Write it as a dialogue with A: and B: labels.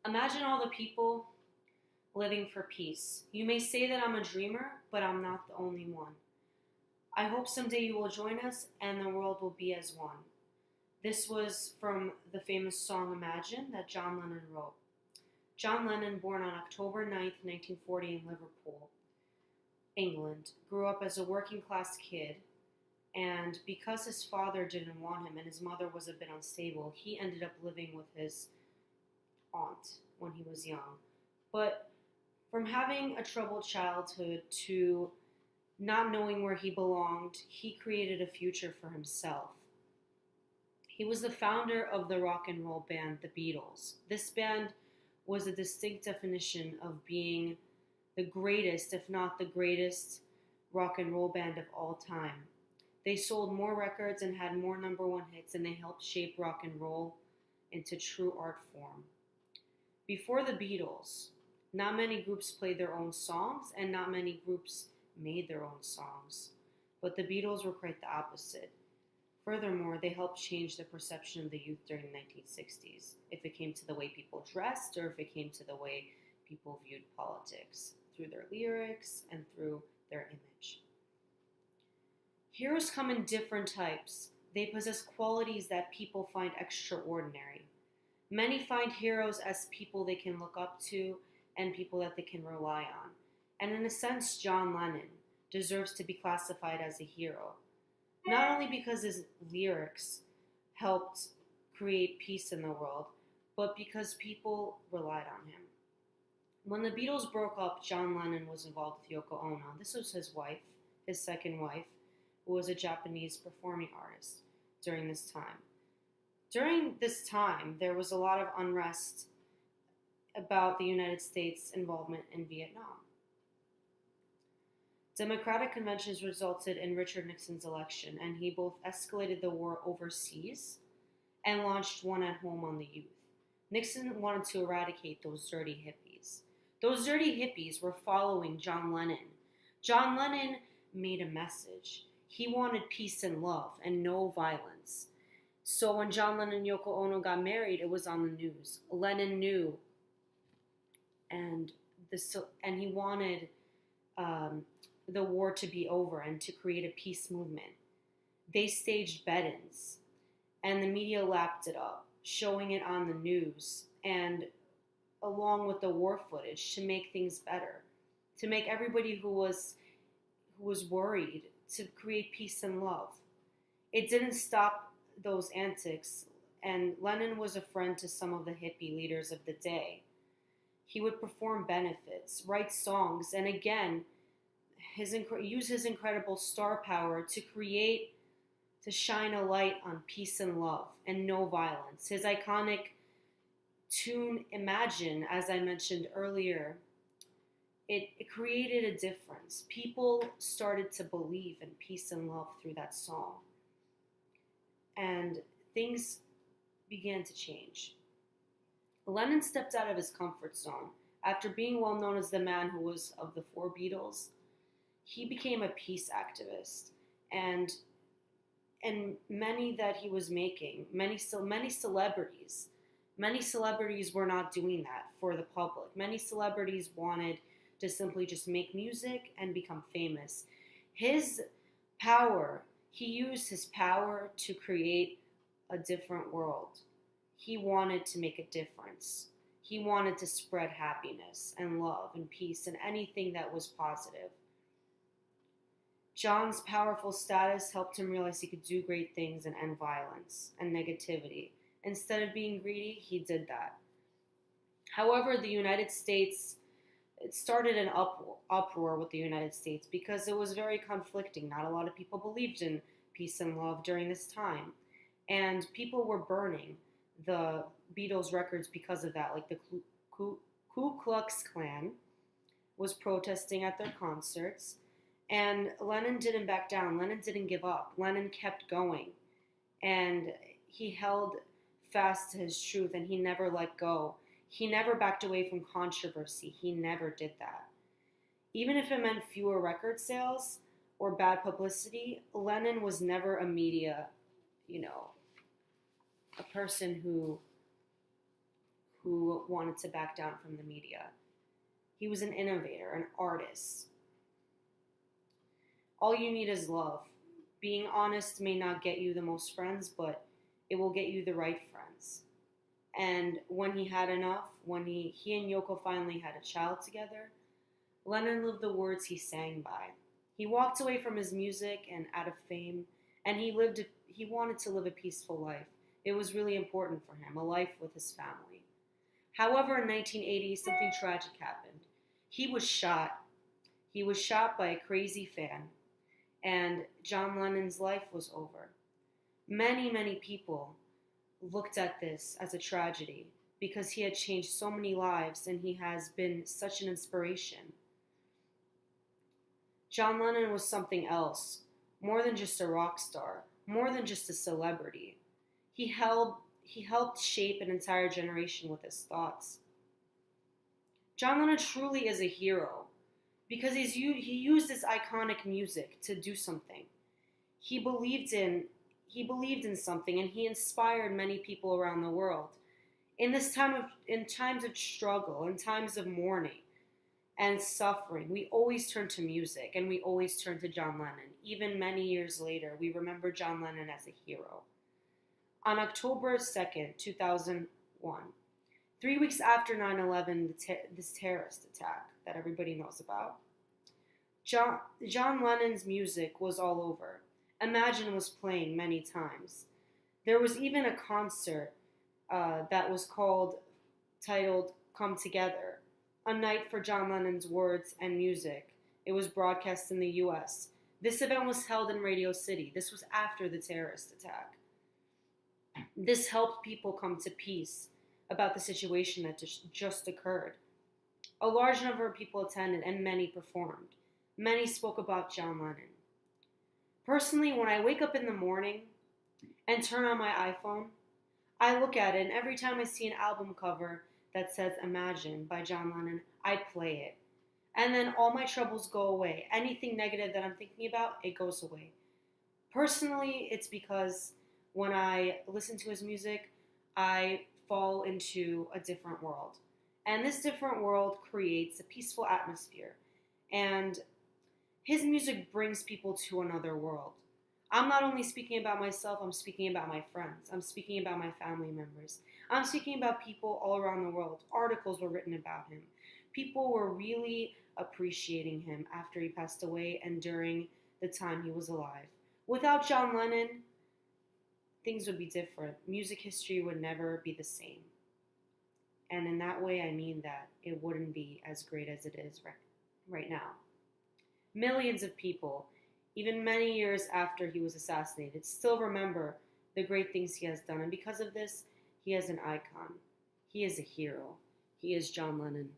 A: Imagine all the people living for peace. You may say that I'm a dreamer, but I'm not the only one. I hope someday you will join us and the world will be as one. This was from the famous song Imagine that John Lennon wrote. John Lennon, born on October 9th, 1940 in Liverpool, England, grew up as a working class kid, and because his father didn't want him and his mother was a bit unstable, he ended up living with his aunt when he was young. But from having a troubled childhood to not knowing where he belonged, he created a future for himself. He was the founder of the rock and roll band, the Beatles. This band was a distinct definition of being the greatest, if not the greatest, rock and roll band of all time. They sold more records and had more number one hits, and they helped shape rock and roll into true art form. Before the Beatles, not many groups played their own songs, and not many groups made their own songs. But the Beatles were quite the opposite. Furthermore, they helped change the perception of the youth during the 1960s, if it came to the way people dressed or if it came to the way people viewed politics, through their lyrics and through their image. Heroes come in different types. They possess qualities that people find extraordinary. Many find heroes as people they can look up to and people that they can rely on. And in a sense, John Lennon deserves to be classified as a hero. Not only because his lyrics helped create peace in the world, but because people relied on him. When the Beatles broke up, John Lennon was involved with Yoko Ono. This was his wife, his second wife, who was a Japanese performing artist during this time. During this time, there was a lot of unrest about the United States' involvement in Vietnam. Democratic conventions resulted in Richard Nixon's election, and he both escalated the war overseas and launched one at home on the youth. Nixon wanted to eradicate those dirty hippies. Those dirty hippies were following John Lennon. John Lennon made a message. He wanted peace and love and no violence. So when John Lennon and Yoko Ono got married, it was on the news. Lennon knew, and he wanted the war to be over and to create a peace movement. They staged bed-ins, and the media lapped it up, showing it on the news, and along with the war footage to make things better, to make everybody who was worried, to create peace and love. It didn't stop those antics, and Lennon was a friend to some of the hippie leaders of the day. He would perform benefits, write songs, and again, use his incredible star power to shine a light on peace and love and no violence. His iconic tune, Imagine, as I mentioned earlier, it created a difference. People started to believe in peace and love through that song. And things began to change. Lennon stepped out of his comfort zone. After being well known as the man who was of the four Beatles, he became a peace activist. And many that he was making, many celebrities were not doing that for the public. Many celebrities wanted to simply just make music and become famous. His power, he used his power to create a different world. He wanted to make a difference. He wanted to spread happiness and love and peace and anything that was positive. John's powerful status helped him realize he could do great things and end violence and negativity. Instead of being greedy, he did that. However, the United States, it started an uproar with the United States because it was very conflicting. Not a lot of people believed in peace and love during this time. And people were burning the Beatles records because of that. Like the Ku Klux Klan was protesting at their concerts. And Lennon didn't back down. Lennon didn't give up. Lennon kept going. And he held fast to his truth, and he never let go. He never backed away from controversy. He never did that. Even if it meant fewer record sales or bad publicity, Lennon was never a media, a person who who wanted to back down from the media. He was an innovator, an artist. All you need is love. Being honest may not get you the most friends, but it will get you the right friends. And when he had enough, when he and Yoko finally had a child together, Lennon lived the words he sang by. He walked away from his music and out of fame, and he wanted to live a peaceful life. It was really important for him, a life with his family. However, in 1980, something tragic happened. He was shot. He was shot by a crazy fan, and John Lennon's life was over. Many, many people looked at this as a tragedy because he had changed so many lives and he has been such an inspiration. John Lennon was something else, more than just a rock star, more than just a celebrity. He helped shape an entire generation with his thoughts. John Lennon truly is a hero because he used his iconic music to do something. He believed in something, and he inspired many people around the world. In times of struggle, in times of mourning and suffering, we always turn to music, and we always turn to John Lennon. Even many years later, we remember John Lennon as a hero. On October 2nd, 2001, 3 weeks after 9/11, this terrorist attack that everybody knows about, John Lennon's music was all over. Imagine was playing many times. There was even a concert that was titled Come Together, a night for John Lennon's words and music. It was broadcast in the US. This event was held in Radio City. This was after the terrorist attack. This helped people come to peace about the situation that just occurred. A large number of people attended and many performed. Many spoke about John Lennon. Personally, when I wake up in the morning and turn on my iPhone, I look at it, and every time I see an album cover that says Imagine by John Lennon, I play it. And then all my troubles go away. Anything negative that I'm thinking about, it goes away. Personally, it's because when I listen to his music, I fall into a different world. And this different world creates a peaceful atmosphere. And his music brings people to another world. I'm not only speaking about myself, I'm speaking about my friends. I'm speaking about my family members. I'm speaking about people all around the world. Articles were written about him. People were really appreciating him after he passed away and during the time he was alive. Without John Lennon, things would be different. Music history would never be the same. And in that way, I mean that it wouldn't be as great as it is right now. Millions of people, even many years after he was assassinated, still remember the great things he has done. And because of this, he is an icon. He is a hero. He is John Lennon.